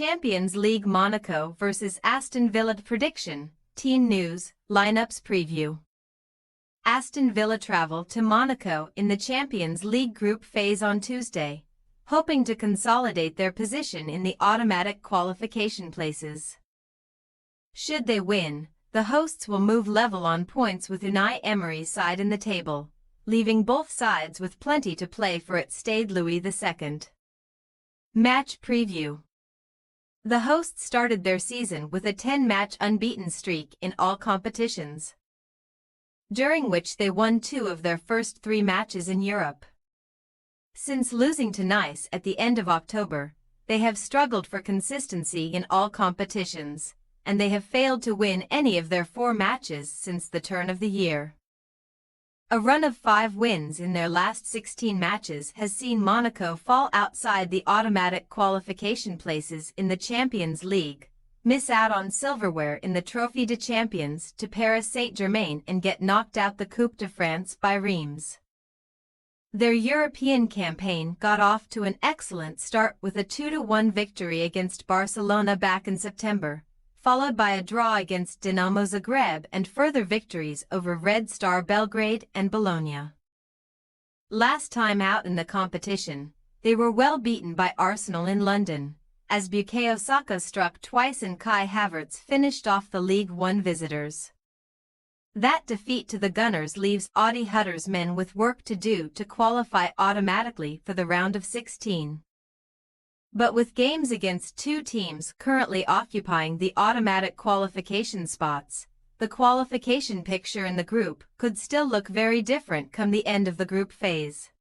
Champions League Monaco vs Aston Villa prediction, team news, lineups preview. Aston Villa travel to Monaco in the Champions League group phase on Tuesday, hoping to consolidate their position in the automatic qualification places. Should they win, the hosts will move level on points with Unai Emery's side in the table, leaving both sides with plenty to play for at Stade Louis II. Match preview. The hosts started their season with a 10-match unbeaten streak in all competitions, during which they won 2 of their first 3 matches in Europe. Since losing to Nice at the end of October, they have struggled for consistency in all competitions, and they have failed to win any of their 4 matches since the turn of the year. A run of 5 wins in their last 16 matches has seen Monaco fall outside the automatic qualification places in the Champions League, miss out on silverware in the Trophée des Champions to Paris Saint-Germain and get knocked out the Coupe de France by Reims. Their European campaign got off to an excellent start with a 2-1 victory against Barcelona back in September, followed by a draw against Dinamo Zagreb and further victories over Red Star Belgrade and Bologna. Last time out in the competition, they were well beaten by Arsenal in London, as Bukayo Saka struck twice and Kai Havertz finished off the League One visitors. That defeat to the Gunners leaves Adi Hutter's men with work to do to qualify automatically for the round of 16. But with games against 2 teams currently occupying the automatic qualification spots, the qualification picture in the group could still look very different come the end of the group phase.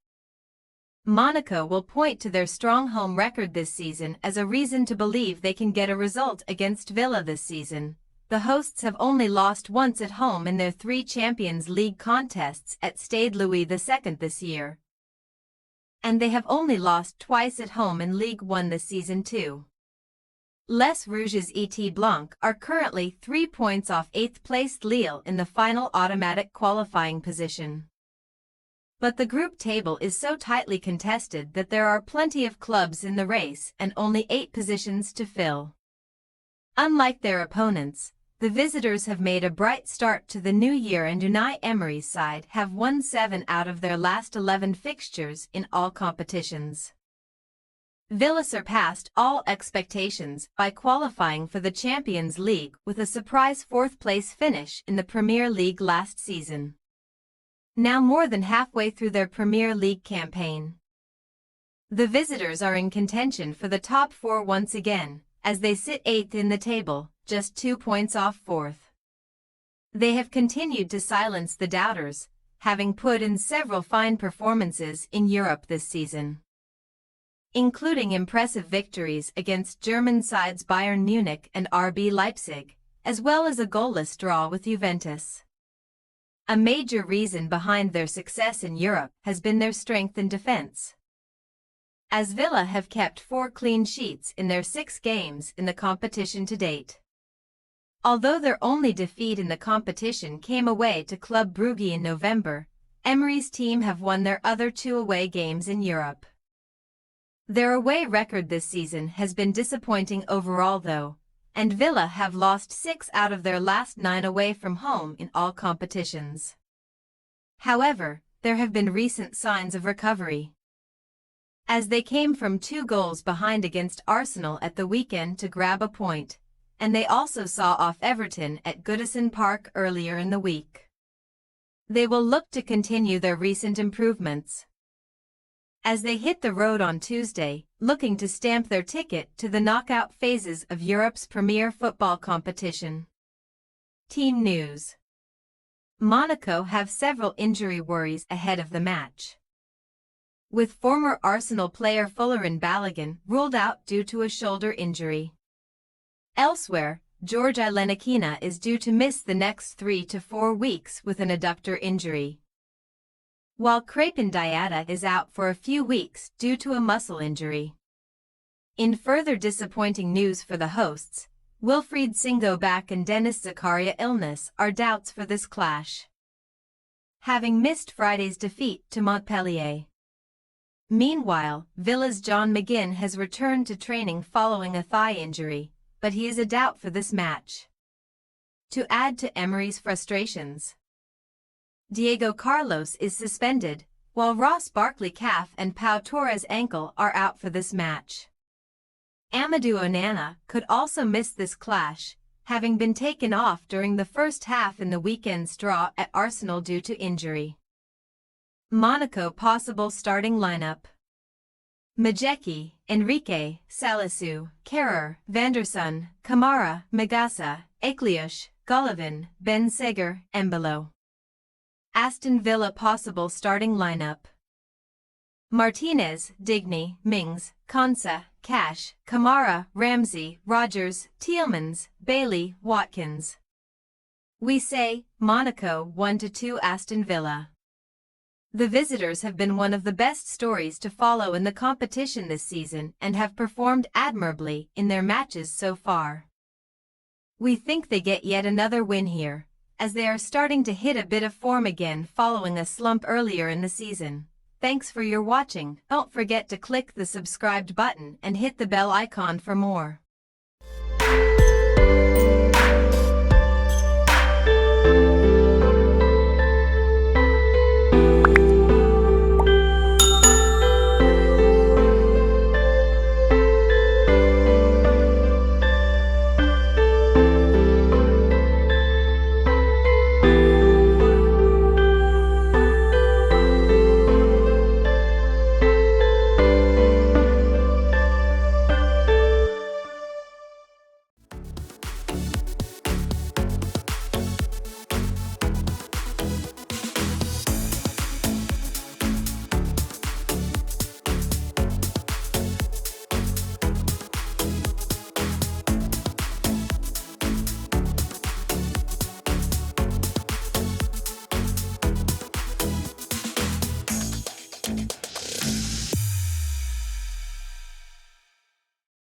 Monaco will point to their strong home record this season as a reason to believe they can get a result against Villa this season. The hosts have only lost once at home in their 3 Champions League contests at Stade Louis II this year, and they have only lost twice at home in Ligue 1 this season too. Les Rouges et Blanc are currently 3 points off 8th-placed Lille in the final automatic qualifying position. But the group table is so tightly contested that there are plenty of clubs in the race and only 8 positions to fill. Unlike their opponents, the visitors have made a bright start to the new year and Unai Emery's side have won 7 out of their last 11 fixtures in all competitions. Villa surpassed all expectations by qualifying for the Champions League with a surprise 4th-place finish in the Premier League last season, now more than halfway through their Premier League campaign. The visitors are in contention for the top 4 once again, as they sit 8th in the table, just 2 points off 4th. They have continued to silence the doubters, having put in several fine performances in Europe this season, including impressive victories against German sides Bayern Munich and RB Leipzig, as well as a goalless draw with Juventus. A major reason behind their success in Europe has been their strength in defense, as Villa have kept 4 clean sheets in their 6 games in the competition to date. Although their only defeat in the competition came away to Club Brugge in November, Emery's team have won their other 2 away games in Europe. Their away record this season has been disappointing overall though, and Villa have lost 6 out of their last 9 away from home in all competitions. However, there have been recent signs of recovery, as they came from 2 goals behind against Arsenal at the weekend to grab a point, and they also saw off Everton at Goodison Park earlier in the week. They will look to continue their recent improvements as they hit the road on Tuesday, looking to stamp their ticket to the knockout phases of Europe's premier football competition. Team news. Monaco have several injury worries ahead of the match, with former Arsenal player Folarin Balogun ruled out due to a shoulder injury. Elsewhere, George Ilenikina is due to miss the next 3 to 4 weeks with an adductor injury, while Crépin Diatta is out for a few weeks due to a muscle injury. In further disappointing news for the hosts, Wilfried Singo back and Denis Zakaria illness are doubts for this clash, having missed Friday's defeat to Montpellier. Meanwhile, Villa's John McGinn has returned to training following a thigh injury, but he is a doubt for this match. To add to Emery's frustrations, Diego Carlos is suspended, while Ross Barkley calf and Pau Torres ankle are out for this match. Amadou Onana could also miss this clash, having been taken off during the first half in the weekend's draw at Arsenal due to injury. Monaco possible starting lineup: Majeki, Enrique, Salisu, Kerrer, Vanderson, Kamara, Magasa, Ekliush, Golovin, Ben Seger, Embolo. Aston Villa possible starting lineup: Martinez, Digny, Mings, Konsa, Cash, Kamara, Ramsey, Rogers, Tielemans, Bailey, Watkins. We say, Monaco 1-2 Aston Villa. The visitors have been one of the best stories to follow in the competition this season and have performed admirably in their matches so far. We think they get yet another win here, as they are starting to hit a bit of form again following a slump earlier in the season. Thanks for your watching. Don't forget to click the subscribed button and hit the bell icon for more.